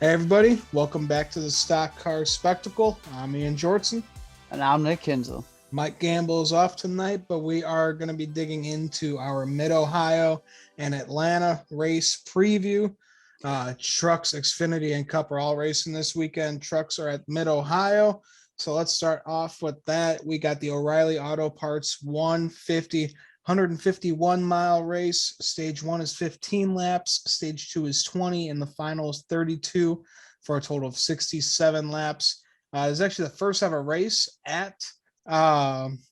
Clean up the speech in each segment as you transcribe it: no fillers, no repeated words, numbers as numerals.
Hey everybody, welcome back to the Stock Car Spectacle. I'm Ian Jortson. And I'm Nick Kinzel. Mike Gamble is off tonight, but we are going to be digging into our Mid-Ohio and Atlanta race preview. Trucks, Xfinity, and Cup are all racing this weekend. Trucks are at Mid-Ohio. So let's start off with that. We got the O'Reilly Auto Parts 151-mile race. Stage 1 is 15 laps. Stage 2 is 20, and the final is 32 for a total of 67 laps. It's actually the first ever race at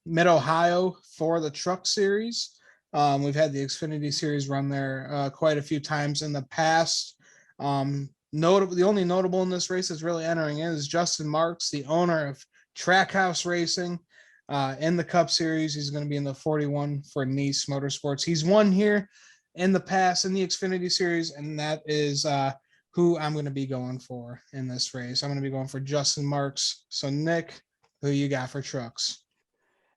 Mid-Ohio for the Truck Series. We've had the Xfinity Series run there quite a few times in the past. The only notable in this race is really entering in is Justin Marks, the owner of Trackhouse Racing. In the Cup Series, he's going to be in the 41 for Nice Motorsports. He's won here in the past in the Xfinity Series, and that is who I'm going to be going for in this race. I'm going to be going for Justin Marks. So, Nick, who you got for trucks?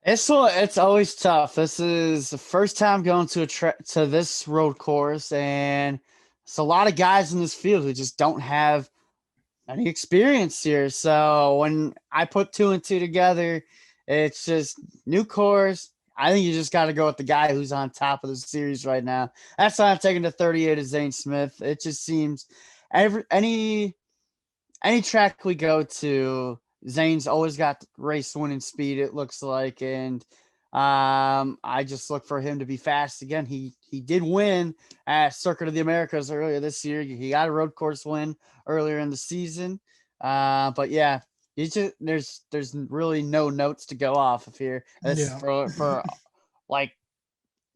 It's always tough. This is the first time going to this road course, and it's a lot of guys in this field who just don't have any experience here. So when I put two and two together, it's just new course. I think you just got to go with the guy who's on top of the series right now. That's why I'm taking the 38 of Zane Smith. It just seems any track we go to, Zane's always got race winning speed, it looks like, and I just look for him to be fast again. He did win at Circuit of the Americas earlier this year. He got a road course win earlier in the season, but yeah, there's really no notes to go off of here. This for like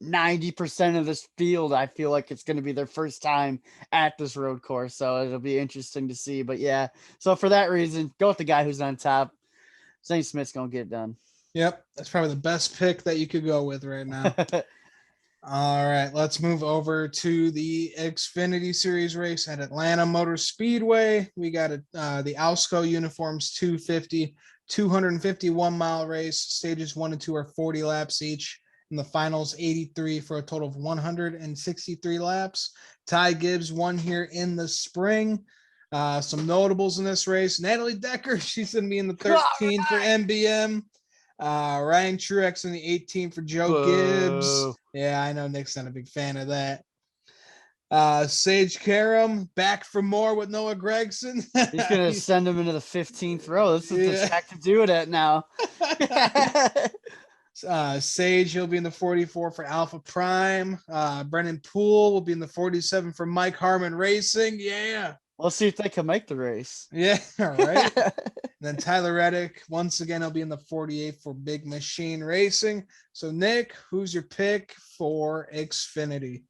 90% of this field, I feel like it's going to be their first time at this road course, so it'll be interesting to see. But yeah, so for that reason, go with the guy who's on top. Zane Smith's going to get it done. Yep, that's probably the best pick that you could go with right now. All right, let's move over to the Xfinity Series race at Atlanta Motor Speedway. We got the Alsco uniforms 251-mile race. Stages 1 and 2 are 40 laps each. And the finals 83 for a total of 163 laps. Ty Gibbs won here in the spring. Some notables in this race. Natalie Decker, she's going to be in the 13 for MBM. Ryan Truex in the 18 for Joe Gibbs. Yeah, I know Nick's not a big fan of that. Sage Karam back for more with Noah Gragson. He's going to send him into the 15th row. This is the track to do it at now. Sage, he'll be in the 44 for Alpha Prime. Brennan Poole will be in the 47 for Mike Harmon Racing. Yeah. We'll see if they can make the race. Yeah, all right. Then Tyler Reddick, once again, he'll be in the 48 for Big Machine Racing. So, Nick, who's your pick for Xfinity?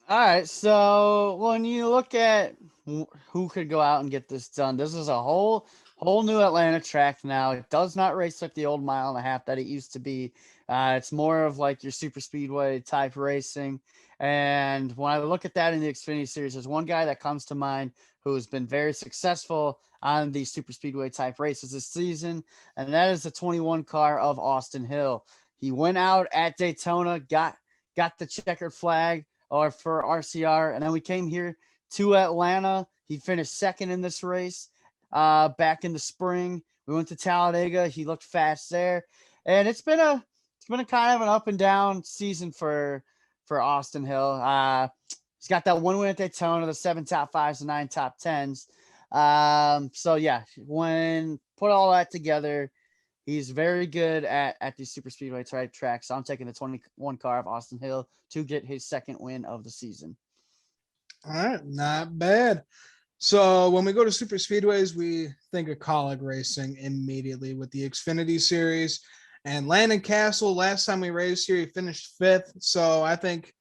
All right, so when you look at who could go out and get this done, this is a whole new Atlanta track now. It does not race like the old mile and a half that it used to be. It's more of like your super speedway type racing. And when I look at that in the Xfinity Series, there's one guy that comes to mind who's been very successful on the super speedway type races this season, and that is the 21 car of Austin Hill. He went out at Daytona, got the checkered flag or for RCR, and then we came here to Atlanta. He finished second in this race back in the spring. We went to Talladega. He looked fast there, and it's been a kind of an up and down season for Austin Hill. He's got that one win at Daytona, the 7 top 5s and 9 top 10s. So yeah, when put all that together, he's very good at these super speedway type tracks. So I'm taking the 21 car of Austin Hill to get his second win of the season. All right, not bad. So when we go to super speedways, we think of Kaulig racing immediately with the Xfinity Series. And Landon Castle, last time we raced here, he finished 5th. So I think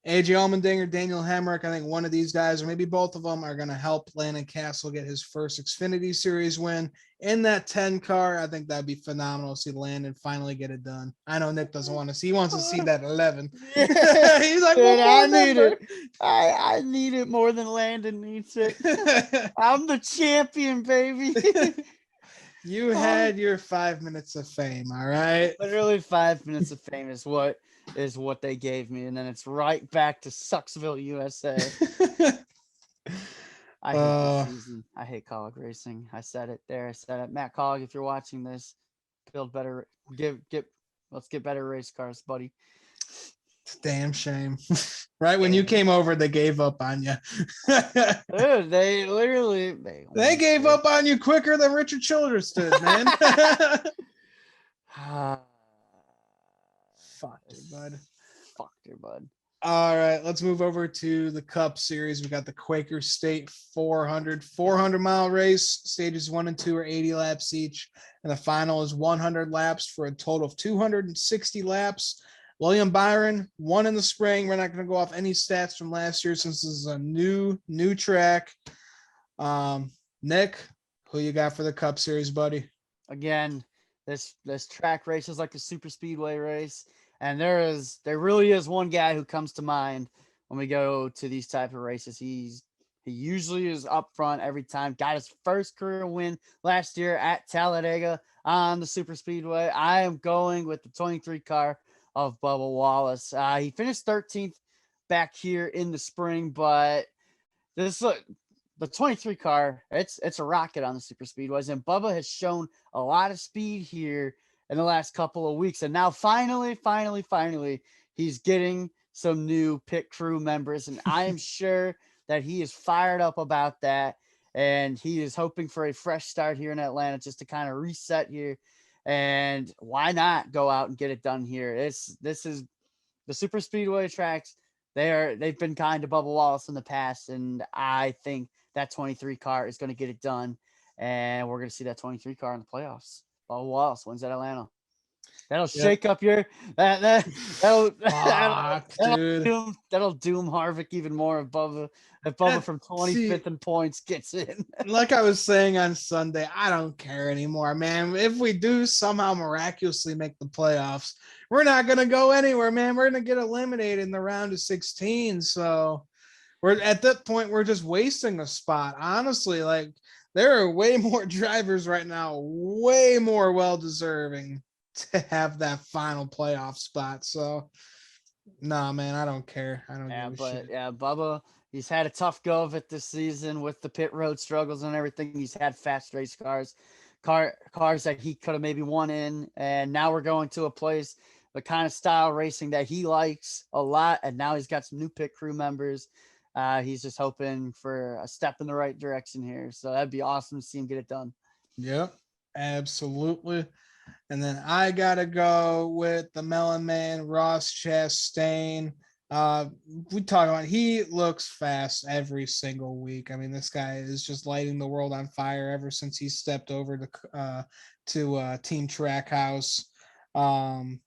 AJ Allmendinger, Daniel Hemrick, I think one of these guys, or maybe both of them, are going to help Landon Castle get his first Xfinity Series win in that 10 car. I think that'd be phenomenal to see Landon finally get it done. I know Nick doesn't want to see. He wants to see that 11. Yeah. He's like, dude, I need it. I need it more than Landon needs it. I'm the champion, baby. You had your 5 minutes of fame, all right? Literally 5 minutes of fame is what they gave me, and then it's right back to Sucksville, USA. I hate this season. I hate Cog racing. I said it there. I said it. Matt Cog, if you're watching this, build better. Let's get better race cars, buddy. It's a damn shame. Right when you came over, they gave up on you. Dude, they literally they gave up on you quicker than Richard Childress did, man. Fuck you, bud. Fuck you, bud. All right, let's move over to the Cup Series. We got the Quaker State 400 mile race. Stages 1 and 2 are 80 laps each, and the final is 100 laps for a total of 260 laps. William Byron won in the spring. We're not going to go off any stats from last year since this is a new track. Nick, who you got for the Cup Series, buddy? Again, this track race is like a super speedway race, and there really is one guy who comes to mind when we go to these type of races. He usually is up front every time. Got his first career win last year at Talladega on the super speedway. I am going with the 23 car of Bubba Wallace. He finished 13th back here in the spring, but the 23 car, it's a rocket on the super speedways, and Bubba has shown a lot of speed here in the last couple of weeks, and now finally he's getting some new pit crew members, and I am sure that he is fired up about that, and he is hoping for a fresh start here in Atlanta just to kind of reset here. And why not go out and get it done here? This is the super speedway tracks. They've been kind to Bubba Wallace in the past, and I think that 23 car is going to get it done, and we're going to see that 23 car in the playoffs. Bubba Wallace wins at Atlanta. That'll shake up your that'll doom Harvick even more if Bubba from 25th in points gets in. Like I was saying on Sunday, I don't care anymore, man. If we do somehow miraculously make the playoffs, we're not gonna go anywhere, man. We're gonna get eliminated in the round of 16. So we're at that point, we're just wasting a spot. Honestly, like there are way more drivers right now, way more well-deserving to have that final playoff spot. So nah, man, I don't care. I don't give a shit. Bubba, he's had a tough go of it this season with the pit road struggles and everything. He's had fast race cars that he could have maybe won in, and now we're going to a place, the kind of style racing that he likes a lot, and now he's got some new pit crew members. He's just hoping for a step in the right direction here, so that'd be awesome to see him get it done. Yep, absolutely. And then I gotta go with the Melon Man, Ross Chastain. We talk about, he looks fast every single week. I mean, this guy is just lighting the world on fire ever since he stepped over to Team Trackhouse.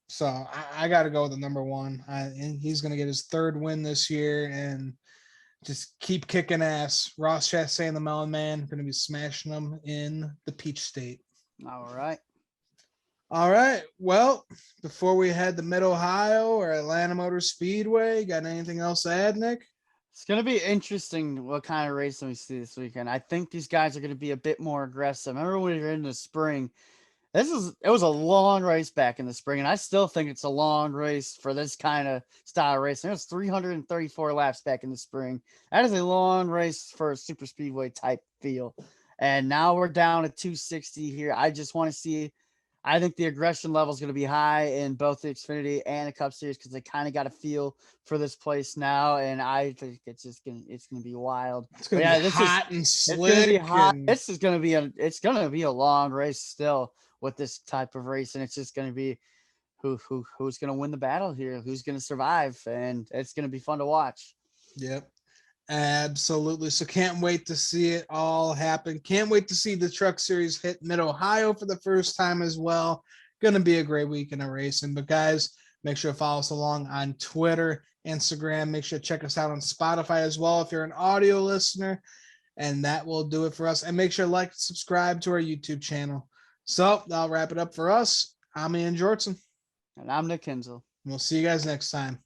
So I gotta go with the number one. And he's gonna get his third win this year and just keep kicking ass. Ross Chastain, the Melon Man, gonna be smashing them in the Peach State. All right. Well, before we head to Mid-Ohio or Atlanta Motor Speedway, got anything else to add, Nick? It's going to be interesting what kind of racing we see this weekend. I think these guys are going to be a bit more aggressive. Remember when we were in the spring, it was a long race back in the spring, and I still think it's a long race for this kind of style racing. It was 334 laps back in the spring. That is a long race for a super speedway type feel. And now we're down to 260 here. I just want to see. I think the aggression level is going to be high in both the Xfinity and the Cup Series because they kind of got a feel for this place now, and I think it's going to be wild. It's going to be hot and slick. It's going to be hot. This is going to be a long race still with this type of race, and it's just going to be who's going to win the battle here, who's going to survive, and it's going to be fun to watch. Yep. Absolutely. So can't wait to see it all happen. Can't wait to see the Truck Series hit Mid-Ohio for the first time as well. Going to be a great weekend of racing. But guys, make sure to follow us along on Twitter, Instagram. Make sure to check us out on Spotify as well if you're an audio listener. And that will do it for us. And make sure to like and subscribe to our YouTube channel. So that'll wrap it up for us. I'm Ian Jortson. And I'm Nick Kinzel. We'll see you guys next time.